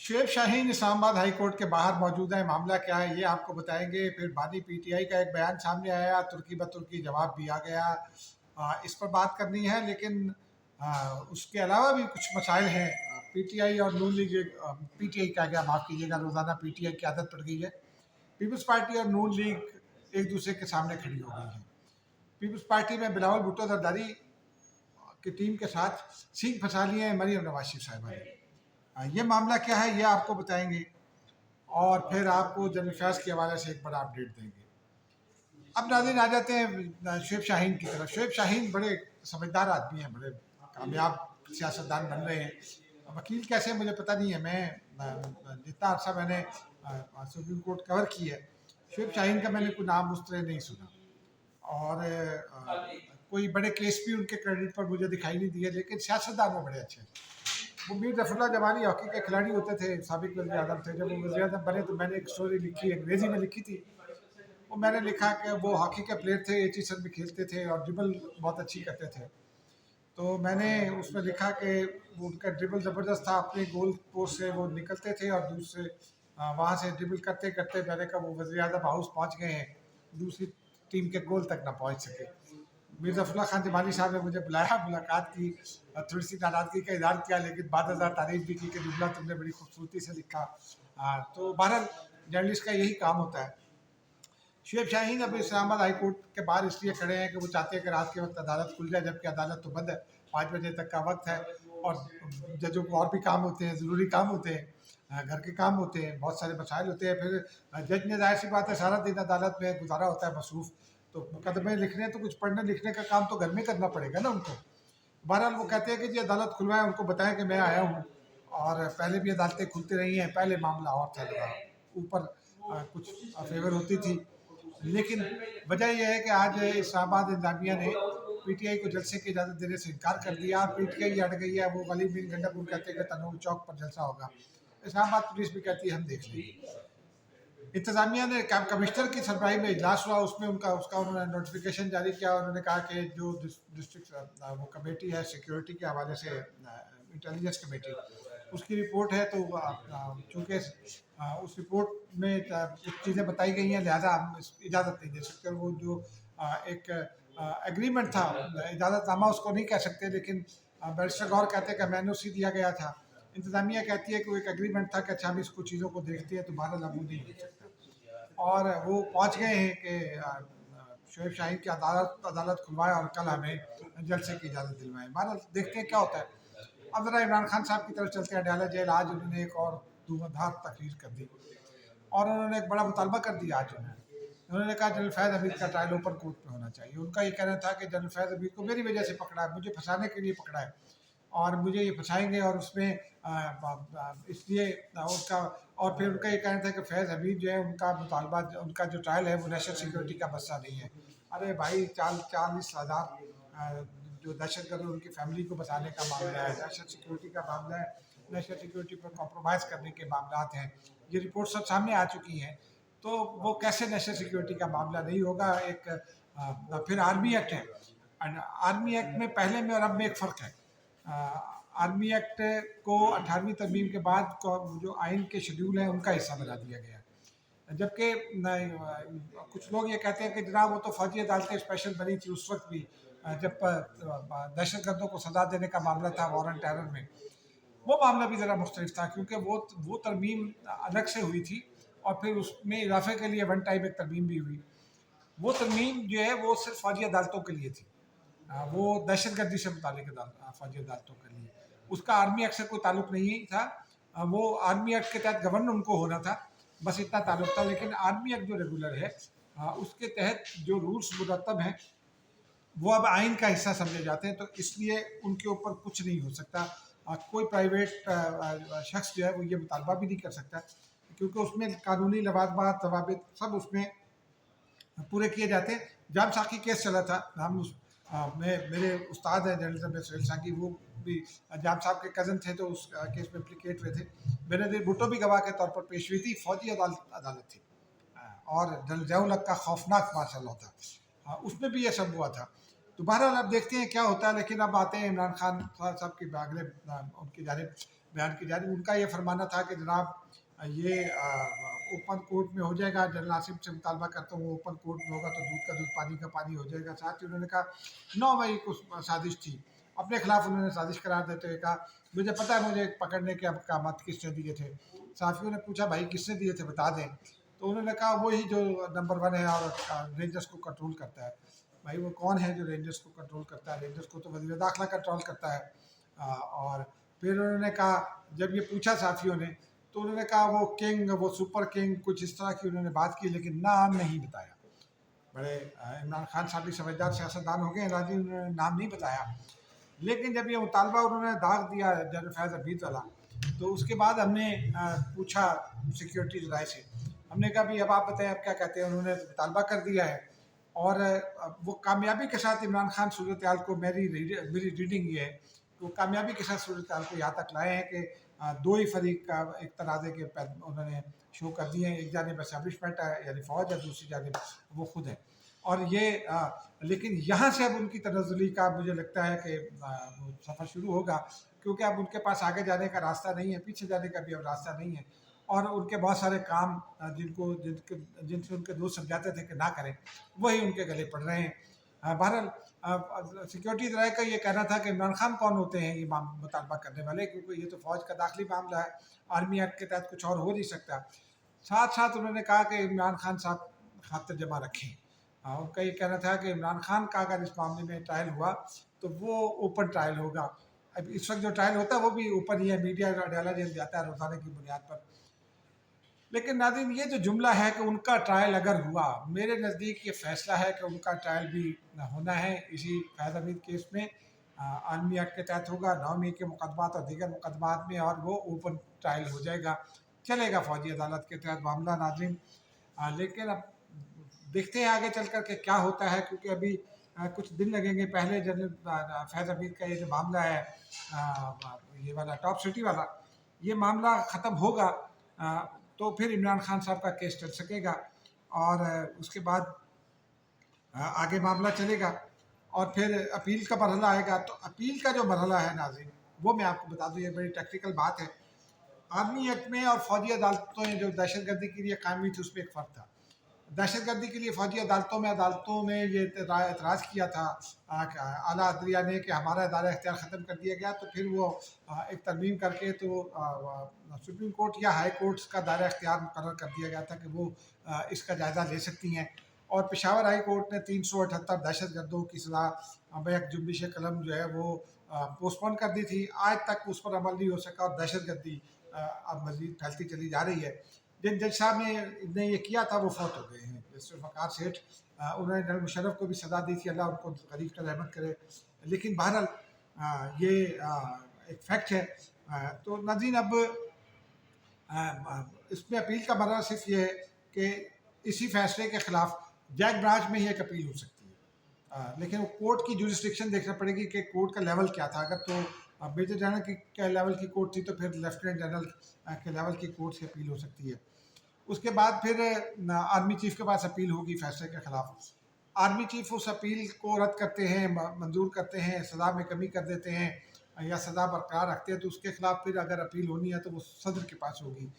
شعیب شاہین اسلام آباد high court کے باہر موجود ہے، معاملہ کیا ہے یہ آپ کو بتائیں گے۔ پھر بانی پی ٹی آئی کا ایک بیان سامنے آیا، ترکی بترکی جواب بھی آ گیا، اس پر بات کرنی ہے۔ لیکن اس کے علاوہ بھی کچھ مسائل ہیں۔ پی ٹی آئی اور نون لیگ، پی ٹی آئی کا گیا، معاف کیجیے گا، روزانہ پی ٹی آئی کی عادت پڑ گئی ہے۔ پیپلز پارٹی اور نون لیگ ایک دوسرے کے سامنے کھڑی ہو گئی ہے۔ پیپلز پارٹی میں بلاول بھٹو زرداری کی ٹیم کے ساتھ سینگ پھنسا لیے ہیں مریم نواز شریف صاحبہ نے۔ یہ معاملہ کیا ہے یہ آپ کو بتائیں گے، اور پھر آپ کو جنرل فیض کے حوالے سے ایک بڑا اپڈیٹ دیں گے۔ اب ناظرین آ جاتے ہیں شعیب شاہین کی طرف۔ شعیب شاہین بڑے سمجھدار آدمی ہیں، بڑے کامیاب سیاستدان بن رہے ہیں۔ وکیل کیسے مجھے پتہ نہیں ہے، میں جتنا عرصہ میں نے سپریم کورٹ کور کی ہے، شعیب شاہین کا میں نے کوئی نام اس طرح نہیں سنا، اور کوئی بڑے کیس بھی ان کے کریڈٹ پر مجھے دکھائی نہیں دیے، لیکن سیاستدان میں بڑے اچھے ہیں۔ وہ میر ظفر اللہ جمالی ہاکی کے کھلاڑی ہوتے تھے، سابق وزیر اعظم تھے۔ جب وہ وزیر اعظم بنے تو میں نے ایک سٹوری لکھی، انگریزی میں لکھی تھی۔ وہ میں نے لکھا کہ وہ ہاکی کے پلیئر تھے، ایچیسن میں کھیلتے تھے اور ڈربل بہت اچھی کرتے تھے۔ تو میں نے اس میں لکھا کہ وہ ان کا ڈربل زبردست تھا، اپنے گول پوسٹ سے وہ نکلتے تھے اور دوسرے وہاں سے ڈربل کرتے کرتے میں نے کہا وہ وزیر اعظم ہاؤس پہنچ گئے ہیں، دوسری ٹیم کے گول تک نہ پہنچ سکے۔ میر ظفر اللہ خان جمالی صاحب نے مجھے بلایا، ملاقات کی، تھوڑی سی ناراضگی کا اظہار کیا، لیکن بعد ازاں تعریف بھی کی کہ جملہ تم نے بڑی خوبصورتی سے لکھا۔ تو بہرحال جرنلسٹ کا یہی کام ہوتا ہے۔ شعیب شاہین اب اسلام آباد ہائی کورٹ کے باہر اس لیے کھڑے ہیں کہ وہ چاہتے ہیں کہ رات کے وقت عدالت کھل جائے، جبکہ عدالت تو بند ہے، 5 بجے تک کا وقت ہے، اور ججوں کو اور بھی کام ہوتے ہیں، ضروری کام ہوتے ہیں، گھر کے کام ہوتے ہیں، بہت سارے مسائل ہوتے ہیں۔ پھر جج نے ظاہر سی بات ہے سارا دن عدالت میں گزارا ہوتا ہے مصروف، تو مقدمے لکھنے تو کچھ پڑھنے لکھنے کا کام تو گھر میں کرنا پڑے گا نا ان کو۔ بہرحال وہ کہتے ہیں کہ جی عدالت کھلوائیں، ان کو بتائیں کہ میں آیا ہوں، اور پہلے بھی عدالتیں کھلتی رہی ہیں، پہلے معاملہ اور چل رہا، اوپر کچھ فیور ہوتی تھی۔ لیکن وجہ یہ ہے کہ آج اسلام آباد انتظامیہ نے پی ٹی آئی کو جلسے کی اجازت دینے سے انکار کر دیا۔ پی ٹی آئی ہٹ گئی ہے، وہ غالب بن گنڈا پور کہتے ہیں کہ تنور چوک پر جلسہ ہوگا، اسلام آباد پولیس بھی کہتی ہے ہم دیکھ لیں گے۔ انتظامیہ نے کمشنر کی سربراہی میں اجلاس ہوا، اس میں انہوں نے نوٹیفیکیشن جاری کیا، اور انہوں نے کہا کہ جو ڈسٹرکٹ وہ کمیٹی ہے سیکیورٹی کے حوالے سے، انٹیلیجنس کمیٹی، اس کی رپورٹ ہے، تو چونکہ اس رپورٹ میں کچھ چیزیں بتائی گئی ہیں، لہٰذا ہم اجازت نہیں دے سکتے۔ وہ جو ایک ایگریمنٹ تھا، اجازت نامہ اس کو نہیں کہہ سکتے، لیکن بیرسٹر غور کہتے ہیں کہ میں نے اسی دیا گیا تھا۔ انتظامیہ کہتی ہے کہ وہ ایک ایگریمنٹ تھا کہ اچھا ہم اس کو چیزوں کو دیکھتے ہیں، تو بہرحال اب وہ نہیں ہو سکتا، اور وہ پہنچ گئے ہیں کہ شعیب شاہین کی عدالت کھلوائے اور کل ہمیں جلسے کی اجازت دلوائیں۔ بہرحال دیکھتے ہیں کیا ہوتا ہے۔ اب ذرا عمران خان صاحب کی طرف چلتے ہیں۔ ڈیالہ جیل آج انہوں نے ایک اور دھواں تقریر کر دی، اور انہوں نے ایک بڑا مطالبہ کر دیا آج انہوں نے کہا جنرل فیض حمید کا ٹرائل اوپن کورٹ میں ہونا چاہیے۔ ان کا یہ کہنا تھا کہ جنرل فیض حمید کو میری وجہ سے پکڑا ہے، مجھے پھنسانے کے لیے پکڑا ہے، اور مجھے یہ پھنسائیں گے، اور اس میں اس لیے ان کا، اور پھر ان کا یہ کہنا تھا کہ فیض حمید جو ہے ان کا مطالبہ، ان کا جو ٹرائل ہے وہ نیشنل سیکورٹی کا مسئلہ نہیں ہے۔ ارے بھائی 40,000 جو دہشت گرد ان کی فیملی کو بچانے کا معاملہ ہے، نیشنل سیکورٹی کا معاملہ ہے، نیشنل سیکورٹی پر کمپرومائز کرنے کے معاملات ہیں، یہ رپورٹ سب سامنے آ چکی ہیں، تو وہ کیسے نیشنل سیکورٹی کا معاملہ نہیں ہوگا۔ ایک پھر آرمی ایکٹ ہے، آرمی ایکٹ میں پہلے میں اور اب میں ایک فرق ہے۔ آرمی ایکٹ کو 18ویں ترمیم کے بعد جو آئین کے شیڈول ہیں ان کا حصہ بنا دیا گیا، جبکہ کچھ لوگ یہ کہتے ہیں کہ جناب وہ تو فوجی عدالتیں اسپیشل بنی تھی اس وقت بھی، جب دہشت گردوں کو سزا دینے کا معاملہ تھا وارن ٹیرر میں، وہ معاملہ بھی ذرا مختلف تھا، کیونکہ وہ ترمیم الگ سے ہوئی تھی، اور پھر اس میں اضافے کے لیے ون ٹائم ایک ترمیم بھی ہوئی۔ وہ ترمیم جو ہے وہ صرف فوجی عدالتوں کے لیے تھی، وہ دہشت گردی سے متعلق فوجی عدالتوں کے لیے، اس کا آرمی ایکٹ سے کوئی تعلق نہیں تھا۔ وہ آرمی ایکٹ کے تحت گورنر ان کو ہونا تھا، بس اتنا تعلق تھا۔ لیکن آرمی ایکٹ جو ریگولر ہے اس کے تحت جو رولز مرتب ہیں وہ اب آئین کا حصہ سمجھے جاتے ہیں، تو اس لیے ان کے اوپر کچھ نہیں ہو سکتا۔ کوئی پرائیویٹ شخص جو ہے وہ یہ مطالبہ بھی نہیں کر سکتا، کیونکہ اس میں قانونی لوازمات، ضوابط سب اس میں پورے کیے جاتے ہیں۔ جام ساقی کیس چلا تھا، میرے استاد ہیں جرنلزم میں سہیل سانگی، وہ بھی جام صاحب کے کزن تھے، تو اس کیس میں امپلیکیٹ ہوئے تھے۔ بینظیر بھٹو بھی گواہ کے طور پر پیش ہوئی تھی، فوجی عدالت تھی، اور جنرل ضیاء الحق کا خوفناک مارشل لا تھا، اس میں بھی یہ سب ہوا تھا۔ تو بہرحال اب دیکھتے ہیں کیا ہوتا ہے، لیکن اب آتے ہیں عمران خان صاحب کی اگلے ان کی جانب۔ बयान की जा रही। उनका ये फरमाना था कि जनाब ये ओपन कोर्ट में हो जाएगा, जनरल आसिफ से मुतालबा करता हूँ ओपन कोर्ट में होगा तो दूध का दूध पानी का पानी हो जाएगा। साथ ही उन्होंने कहा 9 मई को साजिश थी, अपने खिलाफ उन्होंने साजिश करार देते हुए कहा मुझे पता है मुझे पकड़ने के अहकाम किसने दिए थे। साफियों ने पूछा भाई किसने दिए थे बता दें, तो उन्होंने कहा वही जो नंबर 1 है और रेंजर्स को कंट्रोल करता है। भाई वो कौन है जो रेंजर्स को कंट्रोल करता है? रेंजर्स को तो वज़ीर दाखिला कंट्रोल करता है। और फिर उन्होंने कहा, जब ये पूछा साफियों ने तो उन्होंने कहा वो किंग, वो सुपर किंग, कुछ इस तरह की उन्होंने बात की, लेकिन नाम नहीं बताया। बड़े इमरान खान साहब भी समझदार सियासतदान हो गए, राजी उन्होंने नाम नहीं बताया। लेकिन जब ये मुतालबा उन्होंने दाग दिया जनरल फैज़ हमीद वाला, तो उसके बाद हमने पूछा सिक्योरिटी राय से, हमने कहा भी अब आप बताएं आप क्या कहते हैं। उन्होंने मुतालबा कर दिया है और वो कामयाबी के साथ इमरान खान सूरत हाल को, मेरी रीडिंग ये है कि वो कामयाबी के साथ सूरत हाल को यहाँ तक लाए हैं कि दो ही फरीक का एक तनाज़े के उन्होंने शो कर दिए हैं। एक जानिब एस्टैब्लिशमेंट है यानी फ़ौज है, दूसरी जानिब वो खुद है। और ये लेकिन यहाँ से अब उनकी तनज़्ज़ुली का मुझे लगता है कि सफ़र शुरू होगा, क्योंकि अब उनके पास आगे जाने का रास्ता नहीं है, पीछे जाने का भी अब रास्ता नहीं है। और उनके बहुत सारे काम जिनसे उनके दोस्त समझाते थे कि ना करें, वही उनके गले पड़ रहे हैं। बहरहाल सिक्योरिटी राय का ये कहना था कि इमरान खान कौन होते हैं ये मुतालबा करने वाले, क्योंकि ये तो फ़ौज का दाखिली मामला है, आर्मी एक्ट के तहत कुछ और हो नहीं सकता। साथ साथ उन्होंने कहा कि इमरान खान साहब खातिर जमा रखें। उनका ये कहना था कि इमरान खान का अगर इस मामले में ट्रायल हुआ तो वो ओपन ट्रायल होगा। अब इस वक्त जो ट्रायल होता है वो भी ओपन ही है, मीडिया डाला जाता है रोज़ाना की बुनियाद पर। लेकिन नाज़रीन ये जो जुमला है कि उनका ट्रायल अगर हुआ, मेरे नज़दीक ये फ़ैसला है कि उनका ट्रायल भी होना है इसी फैज़ हमीद केस में। आर्मी एक्ट के तहत होगा, 9 मई के मुकदमात और दीगर मुकदमात में, और वो ओपन ट्रायल हो जाएगा, चलेगा फ़ौजी अदालत के तहत मामला नाज़रीन। लेकिन अब देखते हैं आगे चल कर के क्या होता है, क्योंकि अभी कुछ दिन लगेंगे। पहले जनरल फैज़ हमीद का ये जो मामला है ये वाला टॉप सिटी वाला, ये मामला ख़त्म होगा तो फिर इमरान खान साहब का केस चल सकेगा और उसके बाद आगे मामला चलेगा और फिर अपील का मरहला आएगा। तो अपील का जो मरहला है नाज़रीन, वो मैं आपको बता दूँ, ये बड़ी टेक्निकल बात है। आर्मी एक्ट में और फ़ौजी अदालतों जो दहशतगर्दी के लिए कायम हुई थी उसमें एक फ़र्क था। दहशतगर्दी के लिए फ़ौजी अदालतों ने ये एतराज़ किया था आला अदलिया ने कि हमारा इदारा इख्तियार ख़त्म कर दिया गया, तो फिर वो एक तरमीम करके तो सुप्रीम कोर्ट या हाई कोर्ट्स का दायरा इख्तियार मुकर्रर कर दिया गया था कि वो इसका जायज़ा ले सकती हैं। और पेशावर हाई कोर्ट ने 378 दहशतगर्दों की सज़ा बैक जुम्बिश कलम जो है वो पोस्टपोन कर दी थी। आज तक उस पर अमल नहीं हो सका और दहशतगर्दी अब मज़ीद फैलती चली जा रही है। जिन जज साहब ने ये किया था वो फौत हो गए हैं, जस्टिस वक़ार सेठ, उन्होंने जनरल मुशर्रफ को भी सज़ा दी थी, अल्लाह उनको ग़रीब का रहमत करे। लेकिन बहरहाल ये एक फैक्ट है। तो नाज़रीन अब इसमें अपील का मरहला सिर्फ ये है कि इसी फैसले के ख़िलाफ़ जैक ब्रांच में ही एक अपील हो सकती है। लेकिन वो कोर्ट की जुरिस्डिक्शन देखना पड़ेगी कि कोर्ट का लेवल क्या था। अगर तो मेजर जनरल की लेवल की कोर्ट थी तो फिर लेफ्टिनेंट जनरल के लेवल की कोर्ट से अपील हो सकती है। उसके बाद फिर आर्मी चीफ के पास अपील होगी फैसले के ख़िलाफ़। आर्मी चीफ उस अपील को रद्द करते हैं, मंजूर करते हैं, सज़ा में कमी कर देते हैं या सज़ा बरकरार रखते हैं, तो उसके ख़िलाफ़ फिर अगर अपील होनी है तो वो सदर के पास होगी।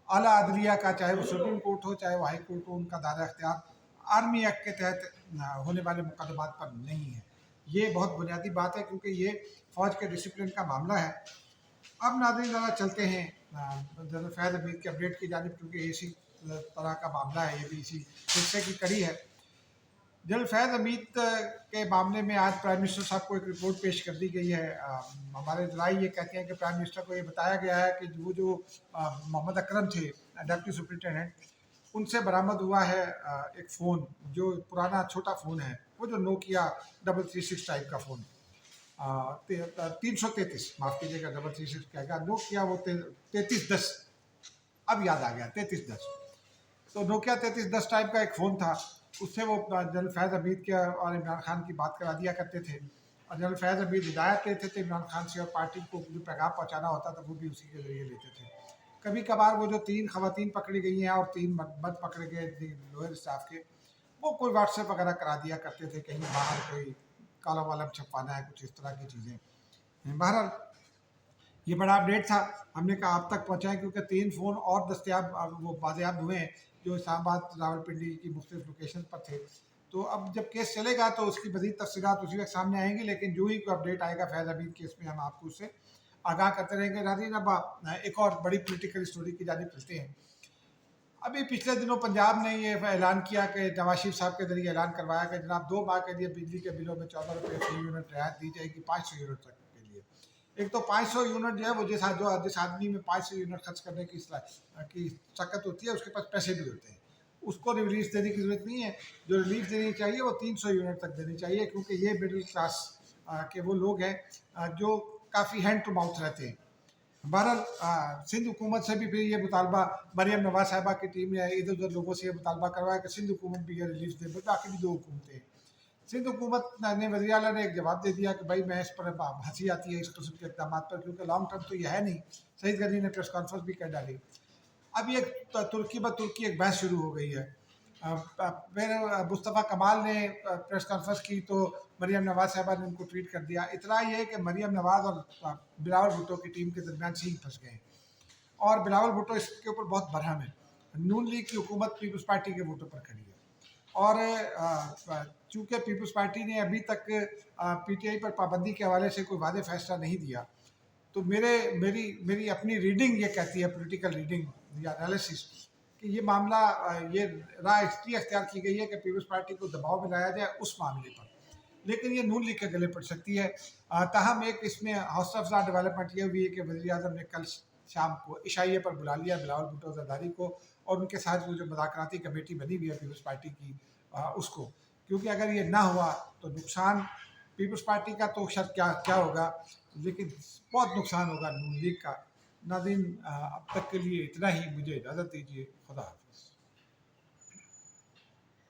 आला अदलिया का, चाहे वो सुप्रीम कोर्ट हो चाहे वो हाई कोर्ट हो, उनका दायरा इख्तियार आर्मी एक्ट के तहत होने वाले मुकदमात पर नहीं है। ये बहुत बुनियादी बात है क्योंकि ये फ़ौज के डिसिप्लिन का मामला है। अब नाज़रीन ज़रा चलते हैं जनरल फैज़ हमीद की अपडेट की जानिब, क्योंकि इसी तरह का मामला है, ये भी इसी सिलसिले की कड़ी है। जनरल फैज़ हमीद के मामले में आज प्राइम मिनिस्टर साहब को एक रिपोर्ट पेश कर दी गई है। हमारे ज़राए ये कहते हैं कि प्राइम मिनिस्टर को ये बताया गया है कि वो जो मोहम्मद अकरम थे डिप्टी सुपरिटेंडेंट, उनसे बरामद हुआ है एक फ़ोन, जो पुराना छोटा फ़ोन है, वो जो नोकिया 336 टाइप का फ़ोन, 333 माफ़ कीजिएगा, 336 कहेगा, नोकिया वो 3310, अब याद आ गया 3310। तो नोकिया 3310 टाइप का एक फ़ोन था, उससे वो जनरल फैज़ हमीद के और इमरान खान की बात करा दिया करते थे। और जनरल फैज़ हमीद हिदायत लेते थे इमरान खान से, और पार्टी को जो पैगाम पहुँचाना होता था वो भी उसी के ज़रिए लेते थे। कभी कभार वो जो 3 ख़वातीन पकड़ी गई हैं और 3 मर्द पकड़े गए लोअर स्टाफ के, वो कोई व्हाट्सएप वगैरह करा दिया करते थे, कहीं बाहर कोई काला वालम छपवाना है, कुछ इस तरह की चीज़ें। बहरहाल ये बड़ा अपडेट था, हमने कहा आप तक पहुँचाएँ, क्योंकि 3 फ़ोन और दस्तयाब वो बाज़ेयाब हुए हैं जो इस्लामाबाद, रावलपिंडी की मुख्तलिफ लोकेशन पर थे। तो अब जब केस चलेगा तो उसकी मज़ीद तफ़सीलात उसी वक्त सामने आएंगी, लेकिन जो ही कोई अपडेट आएगा फैज़ अमीन केस में हम आपको उससे आगाह करते रहेंगे। नाज़रीन, अब एक और बड़ी पोलिटिकल स्टोरी की जानिब चलते हैं। अभी पिछले दिनों पंजाब ने ये ऐलान किया कि नवाज शरीफ साहब के जरिए ऐलान करवाया कि जनाब 2 माह के लिए बिजली के बिलों में 14 रुपये फी यूनिट रियायत दी जाएगी 500 यूनिट तक के लिए। एक तो 500 यूनिट जो है वो जिस आदमी में 500 यूनिट खर्च करने की ताकत होती है, उसके पास पैसे भी होते हैं, उसको रिलीफ देने की ज़रूरत नहीं है। जो रिलीफ देनी चाहिए वो 300 यूनिट तक देनी चाहिए, क्योंकि ये मिडिल क्लास के वो लोग हैं जो काफ़ी हैंड टू माउथ रहते हैं। बहरहाल सिंध हुकूमत से भी फिर ये मुतालबा, मरियम नवाज साहिबा की टीम ने इधर उधर लोगों से ये मुतालबा करवाया कि सिंध हुकूमत भी ये रिलीफ दे, बाकी भी 2 हुकूमतें हैं। सिंध हुकूमत ने, वज़ीर आला ने एक जवाब दे दिया कि भाई मैं इस पर हंसी आती है इस किस्म के इक़दाम पर, क्योंकि लॉन्ग टर्म तो ये है नहीं। सईद गनी ने प्रेस कॉन्फ्रेंस भी कर डाली। अब ये तुर्की ब तुर्की एक बहस शुरू हो गई है। फिर मुस्तफ़ा कमाल ने प्रेस कॉन्फ्रेंस की तो मरियम नवाज साहिबा ने उनको ट्वीट कर दिया। इतना ये है कि मरियम नवाज और बिलावल भुट्टो की टीम के दरमियान सींग फंस गए हैं, और बिलावल भुट्टो इसके ऊपर बहुत बरहम है। नून लीग की हुकूमत पीपल्स पार्टी के वोटों पर खड़ी है, और चूँकि पीपल्स पार्टी ने अभी तक PTI पर पाबंदी के हवाले से कोई वादे फैसला नहीं दिया, तो मेरी अपनी रीडिंग ये कहती है, पॉलिटिकल रीडिंग या एनालिसिस, कि ये मामला ये राह इसलिए अख्तियार की गई है कि पीपल्स पार्टी को दबाव में लाया जाए उस मामले पर, लेकिन ये नून लीग के गले पड़ सकती है। ताहम एक इसमें हौसला अफजा डेवलपमेंट ये हुई है कि वज़ीर आज़म ने कल शाम को इशाइये पर बुला लिया बिलावल भुट्टो ज़रदारी को, और उनके साथ वो जो मुज़ाकराती कमेटी बनी हुई है पीपल्स पार्टी की, उसको, क्योंकि अगर ये ना हुआ तो नुकसान पीपल्स पार्टी का तो शर क्या क्या होगा, लेकिन बहुत नुकसान होगा नून लीग का। नाज़रीन, अब तक के लिए इतना ही, मुझे इजाज़त दीजिए। खुदा हाफ़िज़।